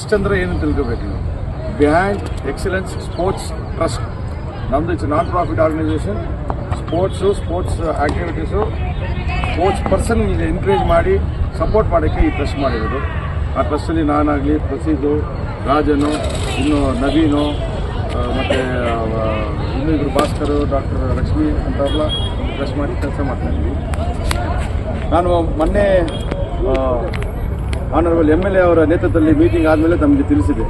Next ಅಂದರೆ ಏನು ತಿಳ್ಕೋಬೇಕು ನೀವು, ಬಿಹೈಂಡ್ ಎಕ್ಸಲೆನ್ಸ್ ಸ್ಪೋರ್ಟ್ಸ್ ಟ್ರಸ್ಟ್ ನಮ್ಮದು it's non profit organisation. Sports activities sports person encourage ಮಾಡಿ ಸಪೋರ್ಟ್ ಮಾಡೋಕ್ಕೆ ಈ ಟ್ರಸ್ಟ್ ಮಾಡಿರೋದು. ಆ ಟ್ರಸ್ಟಲ್ಲಿ ನಾನಾಗಲಿ, ಪ್ರಸೀದು, ರಾಜನು, ಇನ್ನು ನವೀನು, ಮತ್ತು ಇನ್ನೂ ಇಬ್ಬರು ಭಾಸ್ಕರು, ಡಾಕ್ಟರ್ ಲಕ್ಷ್ಮಿ ಅಂಥವ್ರೆಲ್ಲ ಒಂದು ಟ್ರಸ್ಟ್ ಮಾಡಿ ಕೆಲಸ ಮಾಡ್ತಾಯಿದ್ವಿ. ನಾನು ಮೊನ್ನೆ ಆನರಬಲ್ MLA ಅವರ ನೇತೃತ್ವದಲ್ಲಿ ಮೀಟಿಂಗ್ ಆದಮೇಲೆ ನಮಗೆ ತಿಳಿಸಿದೆ,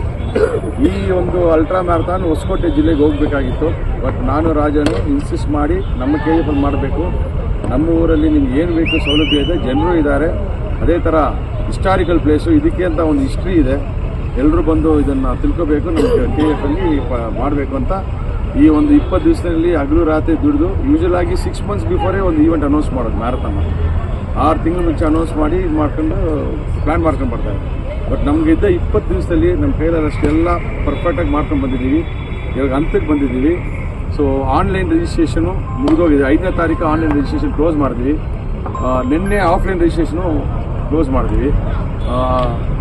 ಈ ಒಂದು ಅಲ್ಟ್ರಾ ಮ್ಯಾರಥಾನ್ ಹೊಸಕೋಟೆ ಜಿಲ್ಲೆಗೆ ಹೋಗಬೇಕಾಗಿತ್ತು. ಬಟ್ ನಾನು ರಾಜನು ಇನ್ಸಿಸ್ಟ್ ಮಾಡಿ ನಮ್ಮ KGF ಮಾಡಬೇಕು, ನಮ್ಮ ಊರಲ್ಲಿ ನಿಮ್ಗೆ ಏನು ಬೇಕು ಸೌಲಭ್ಯ ಇದೆ, ಜನರು ಇದ್ದಾರೆ, ಅದೇ ಥರ ಹಿಸ್ಟಾರಿಕಲ್ ಪ್ಲೇಸು, ಇದಕ್ಕೆ ಅಂತ ಒಂದು ಹಿಸ್ಟ್ರಿ ಇದೆ, ಎಲ್ಲರೂ ಬಂದು ಇದನ್ನು ತಿಳ್ಕೋಬೇಕು, ನಮ್ಮ KGF ಮಾಡಬೇಕು ಅಂತ ಈ ಒಂದು 20 ದಿವಸದಲ್ಲಿ ಹಗಲು ರಾತ್ರಿ ದುಡಿದು ಯೂಶಲ್ ಆಗಿ 6 months ಬಿಫೋರೇ ಒಂದು ಈವೆಂಟ್ ಅನೌನ್ಸ್ ಮಾಡೋದು ಮ್ಯಾರಥಾನ್. 6 ತಿಂಗಳು ಮುಂಚೆ ಅನೌನ್ಸ್ ಮಾಡಿ ಇದು ಮಾಡ್ಕೊಂಡು ಪ್ಲ್ಯಾನ್ ಮಾಡ್ಕೊಂಡು ಬರ್ತಾರೆ. ಬಟ್ ನಮಗೆ ಇದ್ದ 20 ದಿವಸದಲ್ಲಿ ನಮ್ಮ ಕೈಲಾದಷ್ಟೆಲ್ಲ ಪರ್ಫೆಕ್ಟಾಗಿ ಮಾಡ್ಕೊಂಡು ಬಂದಿದ್ದೀವಿ. ಇವಾಗ ಹಂತಕ್ಕೆ ಬಂದಿದ್ದೀವಿ. ಸೊ ಆನ್ಲೈನ್ ರಿಜಿಸ್ಟ್ರೇಷನು ಮುಗಿದೋಗಿದೆ. 5ನೇ ತಾರೀಕು ಆನ್ಲೈನ್ ರಿಜಿಸ್ಟ್ರೇಷನ್ ಕ್ಲೋಸ್ ಮಾಡಿದ್ವಿ. ನಿನ್ನೆ ಆಫ್ಲೈನ್ ರಿಜಿಸ್ಟ್ರೇಷನು ಕ್ಲೋಸ್ ಮಾಡಿದ್ವಿ.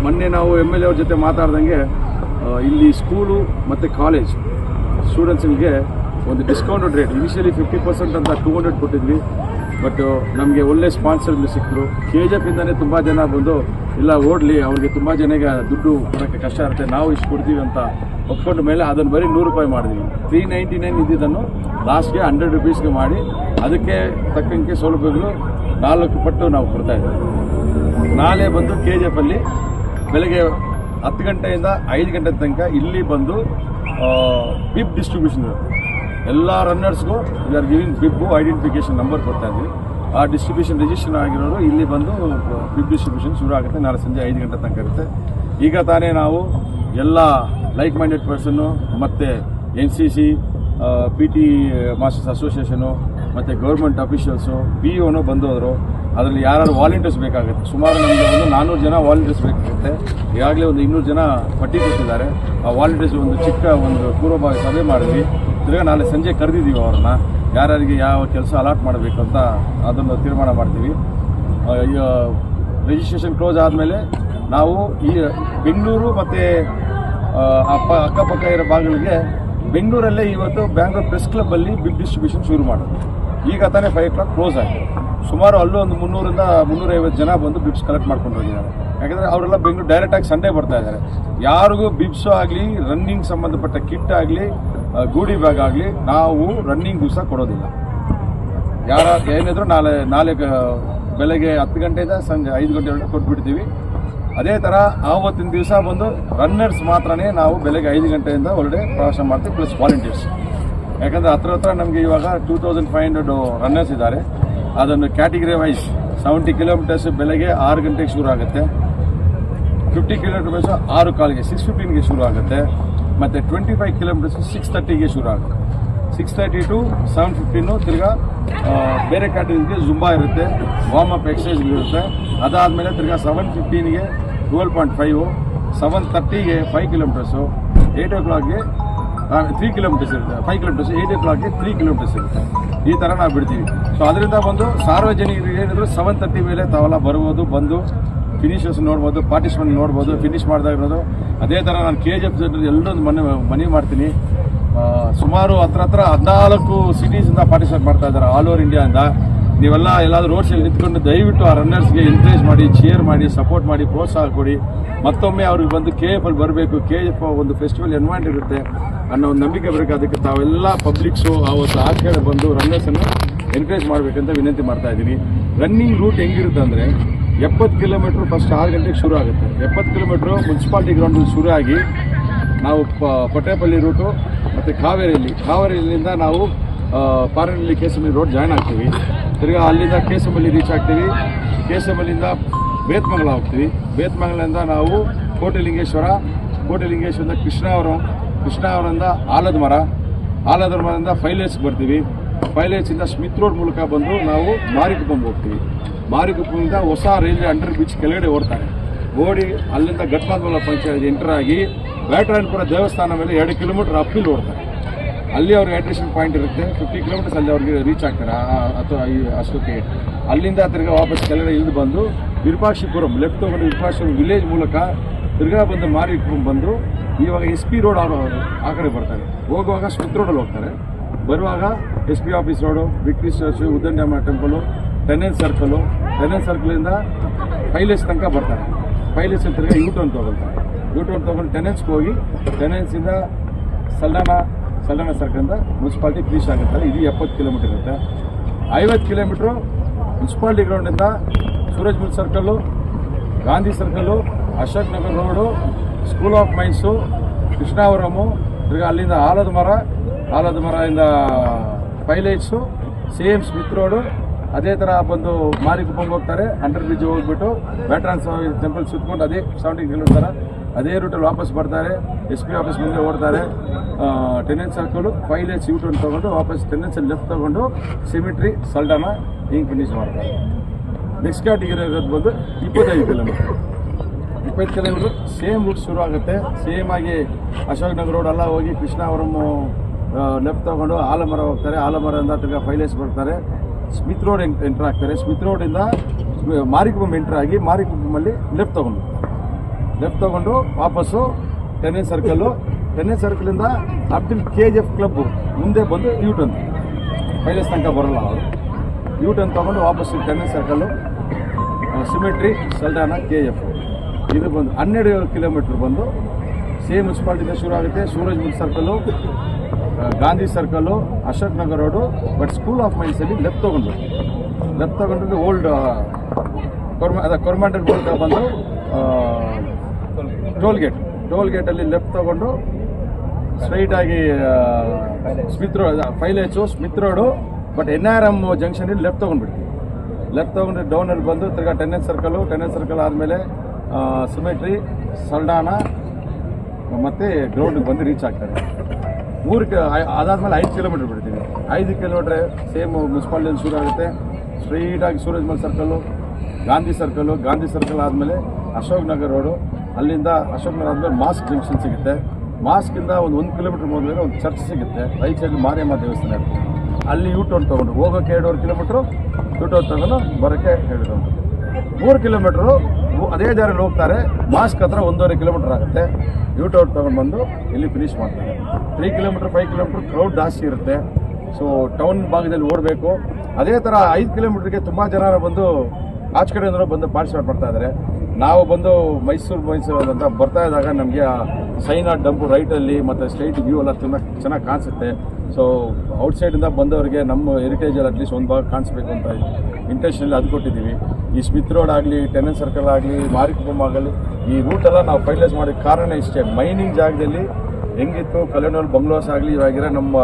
ಮೊನ್ನೆ ನಾವು MLA ಅವ್ರ ಜೊತೆ ಮಾತಾಡ್ದಂಗೆ ಇಲ್ಲಿ ಸ್ಕೂಲು ಮತ್ತು ಕಾಲೇಜ್ ಸ್ಟೂಡೆಂಟ್ಸ್ಗಳಿಗೆ ಒಂದು ಡಿಸ್ಕೌಂಟೆಡ್ ರೇಟ್, ಇನಿಷಿಯಲಿ 50% ಅಂತ 200 ಕೊಟ್ಟಿದ್ವಿ. ಬಟ್ ನಮಗೆ ಒಳ್ಳೆ ಸ್ಪಾನ್ಸರ್ ಸಿಕ್ಕರು. KGF ಇಂದನೇ ತುಂಬ ಜನ ಬಂದು ಇಲ್ಲ ಓಡಲಿ, ಅವ್ರಿಗೆ ತುಂಬ ಜನಕ್ಕೆ ದುಡ್ಡು ಕೊಡೋಕ್ಕೆ ಕಷ್ಟ ಇರುತ್ತೆ, ನಾವು ಇಷ್ಟು ಕೊಡ್ತೀವಿ ಅಂತ ಒಪ್ಕೊಂಡ ಮೇಲೆ ಅದನ್ನು ಬರೀ ₹100 ಮಾಡಿದ್ವಿ. 399 ಇದ್ದಿದ್ದನ್ನು ಲಾಸ್ಟ್ಗೆ 100 ರೂಪೀಸ್ಗೆ ಮಾಡಿ ಅದಕ್ಕೆ ತಕ್ಕಂಗೆ ಸೌಲಭ್ಯಗಳು 4 ಪಟ್ಟು ನಾವು ಕೊಡ್ತಾಯಿದ್ದೀವಿ. ನಾಳೆ ಬಂದು KGF ಅಲ್ಲಿ ಬೆಳಗ್ಗೆ 10 ಗಂಟೆಯಿಂದ 5 ಗಂಟೆ ತನಕ ಇಲ್ಲಿ ಬಂದು ಬಿಬ್ ಡಿಸ್ಟ್ರಿಬ್ಯೂಷನ್ ಇರುತ್ತೆ. ಎಲ್ಲ ರನ್ನರ್ಸ್ಗೂ ಆರ್ ಗಿವಿಂಗ್ ಬಿಬ್ಬು ಐಡೆಂಟಿಫಿಕೇಷನ್ ನಂಬರ್ ಕೊಡ್ತಾ ಇದ್ವಿ. ಆ ಡಿಸ್ಟ್ರಿಬ್ಯೂಷನ್ ರಿಜಿಸ್ಟ್ರೇಷನ್ ಆಗಿರೋರು ಇಲ್ಲಿ ಬಂದು ಬಿಬ್ ಡಿಸ್ಟ್ರಿಬ್ಯೂಷನ್ ಶುರು ಆಗುತ್ತೆ. ನಾಳೆ ಸಂಜೆ 5 ಗಂಟೆ ತನಕ ಇರುತ್ತೆ. ಈಗ ತಾನೇ ನಾವು ಎಲ್ಲ ಲೈಕ್ ಮೈಂಡೆಡ್ ಪರ್ಸನ್ನು ಮತ್ತು NCC, PT ಮಾಸ್ಟರ್ಸ್ ಅಸೋಸಿಯೇಷನು ಮತ್ತು ಗೌರ್ಮೆಂಟ್ ಅಫಿಷಿಯಲ್ಸು, POನು ಬಂದೋದ್ರು. ಅದರಲ್ಲಿ ಯಾರು ವಾಲಂಟಿಯರ್ಸ್ ಬೇಕಾಗುತ್ತೆ, ಸುಮಾರು ನಮಗೆ ಒಂದು 400 ಜನ ವಾಲಂಟಿಯರ್ಸ್ ಬೇಕಾಗುತ್ತೆ. ಈಗಾಗಲೇ ಒಂದು 200 ಜನ ಪಟ್ಟಿ ಕೊಟ್ಟಿದ್ದಾರೆ. ಆ ವಾಲಂಟಿಯರ್ಸ್ ಒಂದು ಚಿಕ್ಕ ಒಂದು ಪೂರ್ವಭಾವಿ ಸಭೆ ಮಾಡಿದ್ವಿ. ತಿರ್ಗಿ ನಾಳೆ ಸಂಜೆ ಕರೆದಿದ್ದೀವಿ ಅವ್ರನ್ನ, ಯಾರ್ಯಾರಿಗೆ ಯಾವ ಕೆಲಸ ಅಲಾಟ್ ಮಾಡಬೇಕು ಅಂತ ಅದನ್ನು ತೀರ್ಮಾನ ಮಾಡ್ತೀವಿ. ರಿಜಿಸ್ಟ್ರೇಷನ್ ಕ್ಲೋಸ್ ಆದಮೇಲೆ ನಾವು ಈ ಬೆಂಗಳೂರು ಮತ್ತು ಅಕ್ಕಪಕ್ಕ ಇರೋ ಭಾಗಗಳಿಗೆ ಬೆಂಗಳೂರಲ್ಲೇ ಇವತ್ತು ಬ್ಯಾಂಗ್ಳೂರ್ ಪ್ರೆಸ್ ಕ್ಲಬ್ಬಲ್ಲಿ ಬಿಗ್ ಡಿಸ್ಟ್ರಿಬ್ಯೂಷನ್ ಶುರು ಮಾಡೋದು. ಈಗ ತಾನೇ 5 o'clock ಕ್ಲೋಸ್ ಆಗಿದೆ. ಸುಮಾರು ಅಲ್ಲೂ ಒಂದು 300ರಿಂದ 350 ಜನ ಬಂದು ಬಿಬ್ಸ್ ಕಲೆಕ್ಟ್ ಮಾಡ್ಕೊಂಡು ಹೋಗಿದ್ದಾರೆ. ಯಾಕಂದರೆ ಅವರೆಲ್ಲ ಬೆಂಗಳೂರು ಡೈರೆಕ್ಟಾಗಿ ಸಂಡೇ ಬರ್ತಾ ಇದ್ದಾರೆ. ಯಾರಿಗೂ ಬಿಬ್ಸು ಆಗಲಿ, ರನ್ನಿಂಗ್ ಸಂಬಂಧಪಟ್ಟ ಕಿಟ್ ಆಗಲಿ, ಗೂಡಿ ಬ್ಯಾಗ್ ಆಗಲಿ ನಾವು ರನ್ನಿಂಗ್ ದಿವಸ ಕೊಡೋದಿಲ್ಲ. ಏನಿದ್ರು ನಾಳೆ ಬೆಳಗ್ಗೆ 10 ಗಂಟೆಯಿಂದ ಸಂಜೆ 5 ಗಂಟೆವರೆಗೆ ಕೊಟ್ಬಿಡ್ತೀವಿ. ಅದೇ ಥರ ಆವತ್ತಿನ ದಿವಸ ಬಂದು ರನ್ನರ್ಸ್ ಮಾತ್ರನೇ ನಾವು ಬೆಳಗ್ಗೆ 5 ಗಂಟೆಯಿಂದ ಹೊರಗಡೆ ಪ್ರವಾಸ ಮಾಡ್ತೀವಿ, ಪ್ಲಸ್ ವಾಲಂಟಿಯರ್ಸ್. ಯಾಕಂದರೆ ಹತ್ರ ನಮಗೆ ಇವಾಗ 2500 ರನ್ನರ್ಸ್ ಇದ್ದಾರೆ. ಅದನ್ನು ಕ್ಯಾಟಗರಿ ವೈಸ್ 70 ಕಿಲೋಮೀಟರ್ಸ್ ಬೆಳಗ್ಗೆ 6 ಗಂಟೆಗೆ ಶುರು ಆಗುತ್ತೆ, 50 ಕಿಲೋಮೀಟರ್ಸ್ 6:15ಗೆ 6:15ಗೆ ಶುರು ಆಗುತ್ತೆ, ಮತ್ತು 25 ಕಿಲೋಮೀಟರ್ಸ್ 6:30ಗೆ ಶುರು ಆಗುತ್ತೆ. 6:30 to 7:15 ತಿರ್ಗಾ ಬೇರೆ ಕ್ಯಾಟಗರಿಗೆ ಜುಂಬಾ ಇರುತ್ತೆ, ವಾರ್ಮ್ ಅಪ್ ಎಕ್ಸಸೈಸ್ ಇರುತ್ತೆ. ಅದಾದಮೇಲೆ ತಿರ್ಗಾ 7:15ಗೆ 12.5, 7:30ಗೆ 5 ಕಿಲೋಮೀಟರ್ಸು, 8 o'clockಗೆ 3 ಕಿಲೋಮೀಟರ್ಸ್ ಇರುತ್ತೆ, 5 ಕಿಲೋಮೀಟರ್ಸ್, 8 o'clockಗೆ 3 ಕಿಲೋಮೀಟರ್ಸ್ ಇರುತ್ತೆ. ಈ ಥರ ನಾವು ಬಿಡ್ತೀವಿ. ಸೊ ಅದರಿಂದ ಬಂದು ಸಾರ್ವಜನಿಕರಿಗೆ ಏನಿದ್ರು 7:30 ಮೇಲೆ ತಾವೆಲ್ಲ ಬರ್ಬೋದು, ಬಂದು ಫಿನಿಷರ್ಸ್ ನೋಡ್ಬೋದು, ಪಾರ್ಟಿಸಿಪೆಂಟ್ ನೋಡ್ಬೋದು, ಫಿನಿಷ್ ಮಾಡ್ತಾ ಇರೋದು. ಅದೇ ಥರ ನಾನು KGF ಎಲ್ಲರೊಂದು ಮನವಿ ಮಾಡ್ತೀನಿ. ಸುಮಾರು ಹತ್ರ 14 ಸಿಟೀಸಿಂದ ಪಾರ್ಟಿಸಿಪೇಟ್ ಮಾಡ್ತಾ ಇದ್ದಾರೆ, ಆಲ್ ಓವರ್ ಇಂಡಿಯಾದಿಂದ. ನೀವೆಲ್ಲ ಎಲ್ಲಾದರೂ ರೋಡ್ ಸೈಡ್ ನಿಂತ್ಕೊಂಡು ದಯವಿಟ್ಟು ಆ ರನ್ನರ್ಸ್ಗೆ ಎನ್ಕರೇಜ್ ಮಾಡಿ, ಚೇರ್ ಮಾಡಿ, ಸಪೋರ್ಟ್ ಮಾಡಿ, ಪ್ರೋತ್ಸಾಹ ಕೊಡಿ. ಮತ್ತೊಮ್ಮೆ ಅವ್ರಿಗೆ ಬಂದು KGF ಅಲ್ಲಿ ಬರಬೇಕು, KGF ಒಂದು ಫೆಸ್ಟಿವಲ್ ಎನ್ವೈರ್ಮೆಂಟ್ ಇರುತ್ತೆ ಅನ್ನೋ ಒಂದು ನಂಬಿಕೆ ಬರಬೇಕು. ಅದಕ್ಕೆ ತಾವೆಲ್ಲ ಪಬ್ಲಿಕ್ಸು ಆವತ್ತು ಆ ಕಡೆ ಬಂದು ರನ್ನರ್ಸನ್ನು ಎನ್ಕರೇಜ್ ಮಾಡಬೇಕಂತ ವಿನಂತಿ ಮಾಡ್ತಾ ಇದ್ದೀನಿ. ರನ್ನಿಂಗ್ ರೂಟ್ ಹೆಂಗಿರುತ್ತೆ ಅಂದರೆ 70 ಕಿಲೋಮೀಟ್ರ್ ಫಸ್ಟ್ 6 ಗಂಟೆಗೆ ಶುರು ಆಗುತ್ತೆ. 70 ಕಿಲೋಮೀಟ್ರು ಮುನ್ಸಿಪಾಲ್ಟಿ ಗ್ರೌಂಡಲ್ಲಿ ಶುರು ಆಗಿ ನಾವು ಪಟ್ಟೇಪಲ್ಲಿ ರೂಟು ಮತ್ತು ಕಾವೇರಿಯಿಂದ ನಾವು ಪಾರನಹಳ್ಳಿ ಕೇಸಂಬಲ್ಲಿ ರೋಡ್ ಜಾಯ್ನ್ ಆಗ್ತೀವಿ. ತಿರ್ಗಾ ಅಲ್ಲಿಂದ ಕೇಸಂಬಲ್ಲಿ ರೀಚ್ ಆಗ್ತೀವಿ. ಕೇಸಂಬಲ್ಲಿಂದ ಬೇತ್ಮಂಗಲ ಹೋಗ್ತೀವಿ. ಬೇತ್ಮಂಗಲದಿಂದ ನಾವು ಕೋಟೆಲಿಂಗೇಶ್ವರದಿಂದ ಕೃಷ್ಣಾವರದಿಂದ ಆಲದ ಮರದಿಂದ ಫೈಲೇಜ್ಗೆ ಬರ್ತೀವಿ. ಫೈಲೇಜ್ಸಿಂದ ಸ್ಮಿತ್ ರೋಡ್ ಮೂಲಕ ಬಂದು ನಾವು ಮಾರಿಕುಪ್ಪಂಗೆ ಹೋಗ್ತೀವಿ. ಮಾರಿಕುಪ್ಪದಿಂದ ಹೊಸ ರೈಲ್ವೆ ಅಂಡರ್ ಬ್ರಿಡ್ಜ್ ಕೆಳಗಡೆ ಓಡ್ತಾರೆ. ಓಡಿ ಅಲ್ಲಿಂದ ಘಟ್ಮಾತ್ಮಲ ಪಂಚಾಯತ್ ಎಂಟರ್ ಆಗಿ ಬ್ಯಾಟರಾಯನಪುರ ದೇವಸ್ಥಾನ ಮೇಲೆ 2 ಕಿಲೋಮೀಟರ್ ಅಪ್ಪಿಲ್ ಓಡ್ತಾರೆ. ಅಲ್ಲಿ ಅವ್ರಿಗೆ ಹೈಡ್ರೇಷನ್ ಪಾಯಿಂಟ್ ಇರುತ್ತೆ. 50 ಕಿಲೋಮೀಟರ್ಸ್ ಅಲ್ಲಿ ಅವ್ರಿಗೆ ರೀಚ್ ಆಗ್ತಾರೆ ಅಥವಾ ಅಷ್ಟೊತ್ತಿಗೆ. ಅಲ್ಲಿಂದ ತಿರ್ಗಿ ವಾಪಸ್ ಕೆಳಗಡೆ ಇಳಿದು ಬಂದು ವಿರೂಪಾಕ್ಷಿಪುರಂ ಲೆಫ್ಟ್ ತಗೊಂಡು ವಿರೂಪಾಕ್ಷಿಪುರಂ ವಿಲೇಜ್ ಮೂಲಕ ತಿರ್ಗಾ ಬಂದು ಮಾರಿ ಬಂದು ಇವಾಗ ಎಸ್ ಪಿ ರೋಡ್ ಅವರು ಆ ಕಡೆ ಬರ್ತಾರೆ. ಹೋಗುವಾಗ ಸ್ಮಿತ್ ರೋಡಲ್ಲಿ ಹೋಗ್ತಾರೆ, ಬರುವಾಗ S P office road, victory church, Uddandamma temple, ಟೆನೆನ್ಸ್ ಸರ್ಕಲಿಂದ ಪೈಲೇಸ್ ತನಕ ಬರ್ತಾರೆ. ಪೈಲೇಸ್ ತಿರ್ಗಾ ಯೂಟರ್ನ್ ತೊಗೊಂಡು ಟೆನೆನ್ಸ್ಗೆ ಹೋಗಿ ಟೆನೆನ್ಸಿಂದ ಸಲ್ಲಾನ ಸರ್ಕಲಿಂದ ಮುನ್ಸಿಪಾಲ್ಟಿ ಫಿನಿಶ್ ಆಗುತ್ತಾರೆ. ಇದು 70 ಕಿಲೋಮೀಟರ್ ಇರುತ್ತೆ. 50 ಕಿಲೋಮೀಟ್ರು ಮುನ್ಸಿಪಾಲ್ಟಿ ಗ್ರೌಂಡಿಂದ Suraj mill circle, Gandhi circle, Ashok Nagar road, school of mines, Krishnavaram, ತಿರ್ಗಿ ಅಲ್ಲಿಂದ ಆಲದ ಮರದಿಂದ ಪೈಲೇಟ್ಸು, ಸೇಮ್ ಸ್ಮಿತ್ ರೋಡು. ಅದೇ ಥರ ಬಂದು ಮಾರಿಕುಪ್ಪಂಗೆ ಹೋಗ್ತಾರೆ, ಅಂಡರ್ ಬ್ರಿಡ್ಜ್ ಹೋಗ್ಬಿಟ್ಟು ಬ್ಯಾಟ್ರಾನ್ ಟೆಂಪಲ್ ಸುತ್ಕೊಂಡು ಅದೇ 70 ಕಿಲೋಮೀಟರ್ ಅದೇ ರೂಟಲ್ಲಿ ವಾಪಸ್ ಬರ್ತಾರೆ. ಎಸ್ ಪಿ ಆಫೀಸ್ ಮುಂದೆ ಓಡ್ತಾರೆ, ಟೆನೆನ್ಸ್ ಸರ್ಕಲು, ಪೈಲೇಟ್ಸ್ ಯೂಟರ್ನ್ ತೊಗೊಂಡು ವಾಪಸ್ ಟೆನೆನ್ಸಲ್ಲಿ ಲೆಫ್ಟ್ ತೊಗೊಂಡು ಸಿಮಿಟ್ರಿ, ಸಲ್ಡಾನ ಹಿಂಗೆ ಫಿನಿಶ್ ಮಾಡ್ತಾರೆ. ನೆಕ್ಸ್ಟ್ ಘಾಟಿಗಿರೋದು ಬಂದು 25 ಕಿಲೋಮೀಟರ್. 20 ಕಿಲೋಮೀಟ್ರ್ ಸೇಮ್ ರೂಟ್ ಶುರು ಆಗುತ್ತೆ. ಸೇಮ್ ಆಗಿ ಅಶೋಕ್ ನಗರ್ ರೋಡ್ ಎಲ್ಲ ಹೋಗಿ ಕೃಷ್ಣಾವರಂ ಲೆಫ್ಟ್ ತೊಗೊಂಡು ಆಲಮರ ಹೋಗ್ತಾರೆ. ಆಲಮರದಿಂದ ತಿರ್ಗಾ ಪೈಲೇಸ್ ಬರ್ತಾರೆ. ಸ್ಮಿತ್ ರೋಡ್ ಎಂಟ್ರ್ ಆಗ್ತಾರೆ. ಸ್ಮಿತ್ ರೋಡಿಂದ ಮಾರಿಕುಪ್ಪಂ ಎಂಟ್ರ್ ಆಗಿ ಮಾರಿಕುಪ್ಪಮಲ್ಲಿ ಲೆಫ್ಟ್ ತೊಗೊಂಡು ವಾಪಸ್ಸು ಟೆನೆನ್ಸ್ ಸರ್ಕಲಿಂದ ಅಬ್ದುಲ್ KGF ಕ್ಲಬ್ ಮುಂದೆ ಬಂದು ಯೂಟರ್ನ್, ಪೈಲೇಸ್ ತನಕ ಬರೋಲ್ಲ ಅವರು. ಯೂಟರ್ನ್ ತೊಗೊಂಡು ವಾಪಸ್ಸು ಟೆನೆನ್ಸ್ ಸರ್ಕಲ್ಲು, ಸಿಮೆಟ್ರಿ, ಸಲ್ಡಾನ, KGF. ಇದು ಬಂದು 12 ಕಿಲೋಮೀಟ್ರ್ ಬಂದು ಸೇಮ್ ಮುನ್ಸಿಪಾಲ್ಟಿಯಿಂದ ಶುರು ಆಗುತ್ತೆ. Suraj mill circle, Gandhi circle, Ashok Nagar road, but school of ಮೈನ್ಸಲ್ಲಿ ಲೆಫ್ಟ್ ತೊಗೊಂಡು ಓಲ್ಡ್ ಕೊರ್ಮಾಂಡಲ್ ಮೂಲಕ ಬಂದು ಟೋಲ್ ಗೇಟಲ್ಲಿ ಲೆಫ್ಟ್ ತೊಗೊಂಡು ಸ್ಟ್ರೈಟಾಗಿ ಸ್ಮಿತ್ ರೋಡ್, ಪೈಲೇಟ್ಸು, ಸ್ಮಿತ್ ರೋಡು, ಬಟ್ NRM ಜಂಕ್ಷನಲ್ಲಿ ಲೆಫ್ಟ್ ತೊಗೊಂಡು ಡೌನಲ್ಲಿ ಬಂದು ತಿರ್ಗಾ ಟೆನೆನ್ಸ್ ಸರ್ಕಲ್ ಆದಮೇಲೆ ಸಿಮೆಟ್ರಿ, ಸಲ್ಡಾನ ಮತ್ತು ಗ್ರೌಂಡಿಗೆ ಬಂದು ರೀಚ್ ಆಗ್ತಾರೆ. ಅದಾದಮೇಲೆ 5 ಕಿಲೋಮೀಟ್ರ್ ಬಿಡ್ತೀವಿ. 5 ಕಿಲೋಮೀಟ್ರ್ ಸೇಮ್ ಮುನ್ಸಿಪಾಲ್ಟಿಯಲ್ಲಿ ಶುರು ಆಗುತ್ತೆ. ಸ್ಟ್ರೈಟಾಗಿ ಸೂರಜ್ ಮಲ್ ಸರ್ಕಲ್ಲು, ಗಾಂಧಿ ಸರ್ಕಲ್ ಆದಮೇಲೆ ಅಶೋಕ್ ನಗರ್ ರೋಡು, ಅಲ್ಲಿಂದ ಅಶೋಕ್ ನಗರ್ ಆದಮೇಲೆ ಮಾಸ್ಕ್ ಜಂಕ್ಷನ್ ಸಿಗುತ್ತೆ. ಮಾಸ್ಕಿಂದ ಒಂದು 1 ಕಿಲೋಮೀಟ್ರ್ ಮೊದಲೇ ಒಂದು ಚರ್ಚ್ ಸಿಗುತ್ತೆ. ರೈಟ್ ಸೈಡ್ ಮಾರಿಯಮ್ಮ ದೇವಸ್ಥಾನ ಇರುತ್ತೆ. ಅಲ್ಲಿ ಯೂಟರ್ನ್ ತೊಗೊಂಡು ಹೋಗೋಕ್ಕೆ 2.5 ಕಿಲೋಮೀಟ್ರು, ಯೂಟರ್ನ್ ತೊಗೊಂಡು ಬರೋಕ್ಕೆ 2 3 ಕಿಲೋಮೀಟ್ರು ಅದೇ ದಾರಿಯಲ್ಲಿ ಹೋಗ್ತಾರೆ. ಮಾಸ್ಕ್ ಹತ್ರ 1.5 ಕಿಲೋಮೀಟ್ರ್ ಆಗುತ್ತೆ. ಯೂಟರ್ನ್ ತೊಗೊಂಡು ಬಂದು ಇಲ್ಲಿ ಫಿನಿಶ್ ಮಾಡ್ತಾರೆ. 3 ಕಿಲೋಮೀಟ್ರ್ 5 ಕಿಲೋಮೀಟ್ರ್ ಕ್ರೌಡ್ ಜಾಸ್ತಿ ಇರುತ್ತೆ. ಸೊ ಟೌನ್ ಭಾಗದಲ್ಲಿ ಓಡಬೇಕು. ಅದೇ ಥರ 5 ಕಿಲೋಮೀಟ್ರಿಗೆ ತುಂಬ ಜನ ಬಂದು ಆಚೆ ಕಡೆಯಿಂದ ಬಂದು ಪಾರ್ಟಿಸಿಪೇಟ್ ಮಾಡ್ತಾ ಇದ್ದಾರೆ. ನಾವು ಬಂದು ಮೈಸೂರು ಅಂತ ಬರ್ತಾ ಇದ್ದಾಗ ನಮಗೆ ಸೈನಾ ಡಂಪು ರೈಟಲ್ಲಿ ಮತ್ತು ಸ್ಟ್ರೈಟ್ ವ್ಯೂ ಎಲ್ಲ ಚೆನ್ನಾಗಿ ಕಾಣಿಸುತ್ತೆ. ಸೊ ಔಟ್ಸೈಡಿಂದ ಬಂದವರಿಗೆ ನಮ್ಮ ಹೆರಿಟೇಜಲ್ಲಿ ಅಟ್ಲೀಸ್ಟ್ ಒಂದು ಭಾಗ ಕಾಣಿಸ್ಬೇಕು ಅಂತ ಇಂಟೆನ್ಷನಲ್ಲಿ ಅದು ಕೊಟ್ಟಿದ್ದೀವಿ. ಈ ಸ್ಮಿತ್ ರೋಡ್ ಆಗಲಿ, ಟೆನೆನ್ಸ್ ಸರ್ಕಲ್ ಆಗಲಿ, ಮಾರಿಕುಪ್ಪಂ ಆಗಲಿ, ಈ ರೂಟೆಲ್ಲ ನಾವು ಫೈನಲೈಸ್ ಮಾಡಿದ ಕಾರಣ ಇಷ್ಟೇ. ಮೈನಿಂಗ್ ಜಾಗದಲ್ಲಿ ಹೆಂಗಿತ್ತು ಕಲೆನೋಲ್ ಬಂಗ್ಲೋಸ್ ಆಗಲಿ, ಇವಾಗಿರೋ ನಮ್ಮ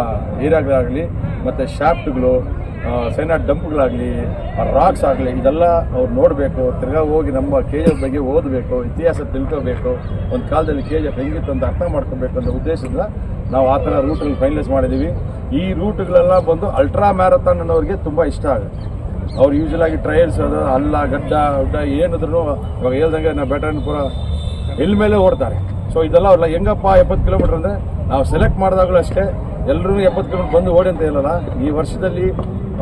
ಏರಿಯಾಗಳಾಗಲಿ, ಮತ್ತು ಶಾಫ್ಟ್ಗಳು, ಸೈನಾ ಡಂಪ್ಗಳಾಗಲಿ, ರಾಕ್ಸ್ ಆಗಲಿ, ಇದೆಲ್ಲ ಅವ್ರು ನೋಡಬೇಕು. ತಿರ್ಗಾ ಹೋಗಿ ನಮ್ಮ KGF ಬಗ್ಗೆ ಓದಬೇಕು, ಇತಿಹಾಸ ತಿಳ್ಕೋಬೇಕು, ಒಂದು ಕಾಲದಲ್ಲಿ KGF ಹೆಂಗಿತ್ತು ಅಂತ ಅರ್ಥ ಮಾಡ್ಕೋಬೇಕು ಅನ್ನೋ ಉದ್ದೇಶದಿಂದ ನಾವು ಆ ಥರ ರೂಟಲ್ಲಿ ಫೈನಲೈಸ್ ಮಾಡಿದ್ದೀವಿ. ಈ ರೂಟ್ಗಳೆಲ್ಲ ಬಂದು ಅಲ್ಟ್ರಾ ಮ್ಯಾರಥಾನ್ ಅನ್ನೋರಿಗೆ ತುಂಬ ಇಷ್ಟ ಆಗುತ್ತೆ. ಅವ್ರು ಯೂಶಲಾಗಿ ಟ್ರಯಲ್ಸ್ ಅದು ಅಲ್ಲ ಗಡ್ಡ ಏನಿದ್ರು ಇವಾಗ ಹೇಳ್ದಂಗೆ ನಾವು ಬೆಟರ್ಪುರ ಎಲ್ಲಿ ಮೇಲೆ ಓಡ್ತಾರೆ. ಸೊ ಇದೆಲ್ಲ ಅವ್ರಲ್ಲ ಹೆಂಗಪ್ಪ 70 ಕಿಲೋಮೀಟ್ರ್ ಅಂದರೆ ನಾವು ಸೆಲೆಕ್ಟ್ ಮಾಡಿದಾಗಲೂ ಅಷ್ಟೇ ಎಲ್ಲರೂ 70 ಕಿಲೋಮೀಟ್ರ್ ಬಂದು ಓಡಿ ಅಂತ ಹೇಳಲ್ಲ. ಈ ವರ್ಷದಲ್ಲಿ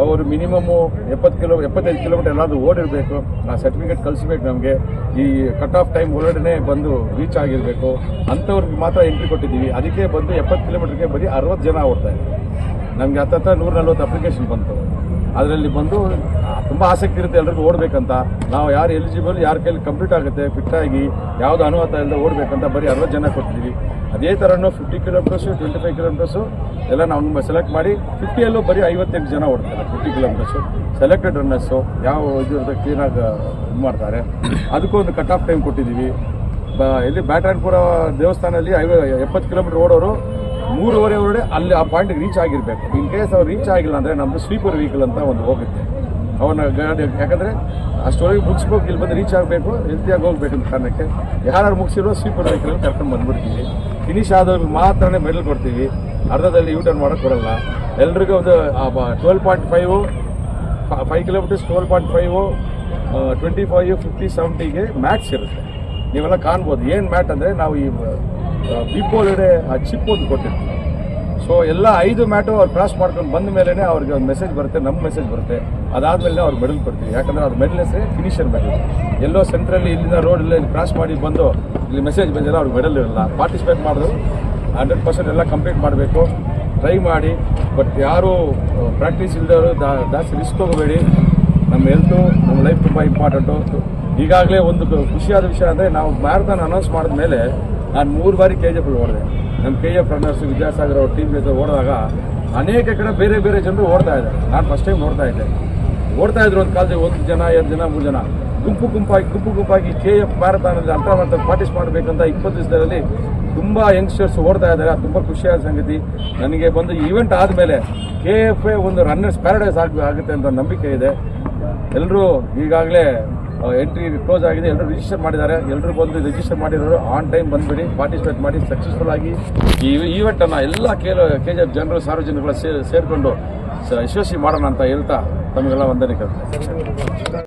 ಅವರು ಮಿನಿಮಮ್ಮು 75 ಕಿಲೋಮೀಟ್ರ್ ಎಲ್ಲಾದರೂ ಓಡಿರಬೇಕು. ಆ ಸರ್ಟಿಫಿಕೇಟ್ ಕಳಿಸ್ಬೇಕು ನಮಗೆ. ಈ ಕಟ್ ಆಫ್ ಟೈಮ್ ಒಳಗಡೆ ಬಂದು ರೀಚ್ ಆಗಿರಬೇಕು. ಅಂಥವ್ರಿಗೆ ಮಾತ್ರ ಎಂಟ್ರಿ ಕೊಟ್ಟಿದ್ದೀವಿ. ಅದಕ್ಕೆ ಬಂದು 70 ಕಿಲೋಮೀಟ್ರಿಗೆ ಬರೀ 60 ಜನ ಓಡ್ತಾರೆ. ನಮಗೆ ಹತ್ತತ್ರ 140 ಅಪ್ಲಿಕೇಶನ್ ಬಂತು. ಅದರಲ್ಲಿ ಬಂದು ತುಂಬ ಆಸಕ್ತಿ ಇರುತ್ತೆ ಎಲ್ರಿಗೂ ಓಡಬೇಕಂತ. ನಾವು ಯಾರು ಎಲಿಜಿಬಲ್, ಯಾರ ಕೈಲಿ ಕಂಪ್ಲೀಟ್ ಆಗುತ್ತೆ ಫಿಟ್ಟಾಗಿ ಯಾವುದು ಅನುವಾತ ಇಲ್ಲದೆ ಓಡಬೇಕಂತ ಬರೀ 60 ಜನ ಕೊಟ್ಟಿದ್ದೀವಿ. ಅದೇ ಥರನೂ 50 ಕಿಲೋಮೀಟರ್ಸು 25 ಕಿಲೋಮೀಟರ್ಸು ಎಲ್ಲ ನಾವು ಸೆಲೆಕ್ಟ್ ಮಾಡಿ 50ಯಲ್ಲೂ ಬರೀ 58 ಜನ ಓಡ್ತಾರೆ. 50 ಕಿಲೋಮೀಟರ್ಸು ಸೆಲೆಕ್ಟೆಡ್ ರನ್ನರ್ಸು ಯಾವ ಇದು ಕ್ಲೀನಾಗಿ ಇದು ಮಾಡ್ತಾರೆ. ಅದಕ್ಕೂ ಒಂದು ಕಟ್ ಆಫ್ ಟೈಮ್ ಕೊಟ್ಟಿದ್ದೀವಿ. ಇಲ್ಲಿ ಬ್ಯಾಟರಾಯನಪುರ ದೇವಸ್ಥಾನದಲ್ಲಿ 70 ಕಿಲೋಮೀಟರ್ ಓಡೋರು 3:30 ಒಳಗಡೆ ಅಲ್ಲಿ ಆ ಪಾಯಿಂಟಿಗೆ ರೀಚ್ ಆಗಿರಬೇಕು. ಇನ್ ಕೇಸ್ ಅವ್ರು ರೀಚ್ ಆಗಿಲ್ಲ ಅಂದರೆ ನಮ್ಮದು ಸ್ವೀಪರ್ ವೆಹಿಕಲ್ ಅಂತ ಒಂದು ಹೋಗುತ್ತೆ. ಅವನ ಗಾಡಿ ಯಾಕಂದರೆ ಅಷ್ಟೊಳಗೆ ಮುಗಿಸ್ಬೇಕು, ಇಲ್ಲಿ ಬಂದು ರೀಚ್ ಆಗಬೇಕು, ಹೆಲ್ತಿಯಾಗಿ ಹೋಗ್ಬೇಕಂತ ಕಾರಣಕ್ಕೆ ಯಾರು ಮುಗಿಸಿರೋ ಸ್ವೀಪರ್ ವೆಹಿಕಲ್ ಕರ್ಕೊಂಡು ಬಂದುಬಿಡ್ತೀವಿ. ಫಿನಿಶ್ ಆದವ್ರಿಗೆ ಮಾತ್ರನೇ ಮೆಡಲ್ ಕೊಡ್ತೀವಿ. ಅರ್ಧದಲ್ಲಿ ಯೂಟರ್ನ್ ಮಾಡೋಕ್ಕೆ ಕೊಡಲ್ಲ. ಎಲ್ರಿಗೂ ಒಂದು 12.5 5 ಕಿಲೋಮೀಟರ್ಸ್ 12.5 25 50 70ಗೆ ಮ್ಯಾಟ್ಸ್ ಇರುತ್ತೆ. ನೀವೆಲ್ಲ ಕಾಣ್ಬೋದು. ಏನು ಮ್ಯಾಟ್ ಅಂದರೆ ನಾವು ಈ ಬಿಪ್ಪೊಳಗಡೆ ಆ ಚಿಪ್ ಒಂದು ಕೊಟ್ಟಿರ್ತೀವಿ. ಸೊ ಎಲ್ಲ 5 ಮ್ಯಾಟು ಅವ್ರು ಕ್ರಾಸ್ ಮಾಡ್ಕೊಂಡು ಬಂದ ಮೇಲೆ ಅವ್ರಿಗೆ ಒಂದು ಮೆಸೇಜ್ ಬರುತ್ತೆ, ನಮ್ಮ ಮೆಸೇಜ್ ಬರುತ್ತೆ. ಅದಾದಮೇಲೆ ಅವ್ರು ಮೆಡಲ್ ಕೊಡ್ತೀವಿ. ಯಾಕಂದರೆ ಅದು ಮೆಡಲ್ ಹೆಸರೇ ಫಿನಿಷರ್ ಮೆಡಲ್. ಎಲ್ಲೋ ಸೆಂಟ್ರಲ್ಲಿ ಇಲ್ಲಿಂದ ರೋಡಲ್ಲಿ ಕ್ರಾಸ್ ಮಾಡಿ ಬಂದು ಇಲ್ಲಿ ಮೆಸೇಜ್ ಬಂದಿಲ್ಲ, ಅವ್ರಿಗೆ ಮೆಡಲ್ ಇರಲ್ಲ. ಪಾರ್ಟಿಸಿಪೇಟ್ ಮಾಡಿದ್ರು 100% ಎಲ್ಲ ಕಂಪ್ಲೀಟ್ ಮಾಡಬೇಕು, ಟ್ರೈ ಮಾಡಿ. ಬಟ್ ಯಾರು ಪ್ರಾಕ್ಟೀಸ್ ಇಲ್ಲದವರು ಜಾಸ್ತಿ ರಿಸ್ಕ್ ಹೋಗಬೇಡಿ. ನಮ್ಮ ಹೆಲ್ತು, ನಮ್ಮ ಲೈಫ್ ತುಂಬ ಇಂಪಾರ್ಟೆಂಟು. ಈಗಾಗಲೇ ಒಂದು ಖುಷಿಯಾದ ವಿಷಯ ಅಂದರೆ ನಾವು ಮ್ಯಾರಥಾನ್ ಅನೌನ್ಸ್ ಮಾಡಿದ ಮೇಲೆ ನಾನು 3 ಬಾರಿ KGF ಓಡಿದೆ. ನಮ್ಮ KGF ರನ್ನರ್ಸ್ ವಿದ್ಯಾಸಾಗರ್ ಅವ್ರ ಟೀಮ್ ಜೊತೆ ಓಡಿದಾಗ ಅನೇಕ ಕಡೆ ಬೇರೆ ಬೇರೆ ಜನರು ಓಡ್ತಾ ಇದ್ದಾರೆ. ನಾನು ಫಸ್ಟ್ ಟೈಮ್ ಓಡ್ತಾ ಇದ್ದೆ. ಒಂದು ಕಾಲದಲ್ಲಿ 1 ಜನ 2 ಜನ 3 ಜನ ಗುಂಪಾಗಿ KF ಮ್ಯಾರಥಾನಲ್ಲಿ ಅಲ್ಟ್ರಾ ಮ್ಯಾರಥಾನ್ ಪಾರ್ಟಿಸಿಪೇಟ್ ಮಾಡಬೇಕಂತ 20 ದಿವಸದಲ್ಲಿ ತುಂಬ ಯಂಗ್ಸ್ಟರ್ಸ್ ಓಡ್ತಾ ಇದ್ದಾರೆ. ಅದು ತುಂಬ ಖುಷಿಯಾದ ಸಂಗತಿ. ನನಗೆ ಬಂದು ಈವೆಂಟ್ ಆದಮೇಲೆ KF ಒಂದು ರನ್ನರ್ಸ್ ಪ್ಯಾರಡೈಸ್ ಆಗುತ್ತೆ ಅಂತ ನಂಬಿಕೆ ಇದೆ. ಎಲ್ಲರೂ ಈಗಾಗಲೇ ಎಂಟ್ರಿ ಕ್ಲೋಸ್ ಆಗಿದೆ, ಎಲ್ಲರೂ ರಿಜಿಸ್ಟರ್ ಮಾಡಿದ್ದಾರೆ. ಎಲ್ಲರೂ ಬಂದು ರಿಜಿಸ್ಟರ್ ಮಾಡಿರೋರು ಆನ್ ಟೈಮ್ ಬಂದುಬಿಡಿ, ಪಾರ್ಟಿಸಿಪೇಟ್ ಮಾಡಿ ಸಕ್ಸಸ್ಫುಲ್ ಆಗಿ ಈ ಈವೆಂಟನ್ನು ಎಲ್ಲ KGF ಜನರು ಸಾರ್ವಜನಿಕರು ಸೇರಿಕೊಂಡು ಯಶಸ್ವಿ ಮಾಡೋಣ ಅಂತ ಹೇಳ್ತಾ ತಮಗೆಲ್ಲ ವಂದನೆ.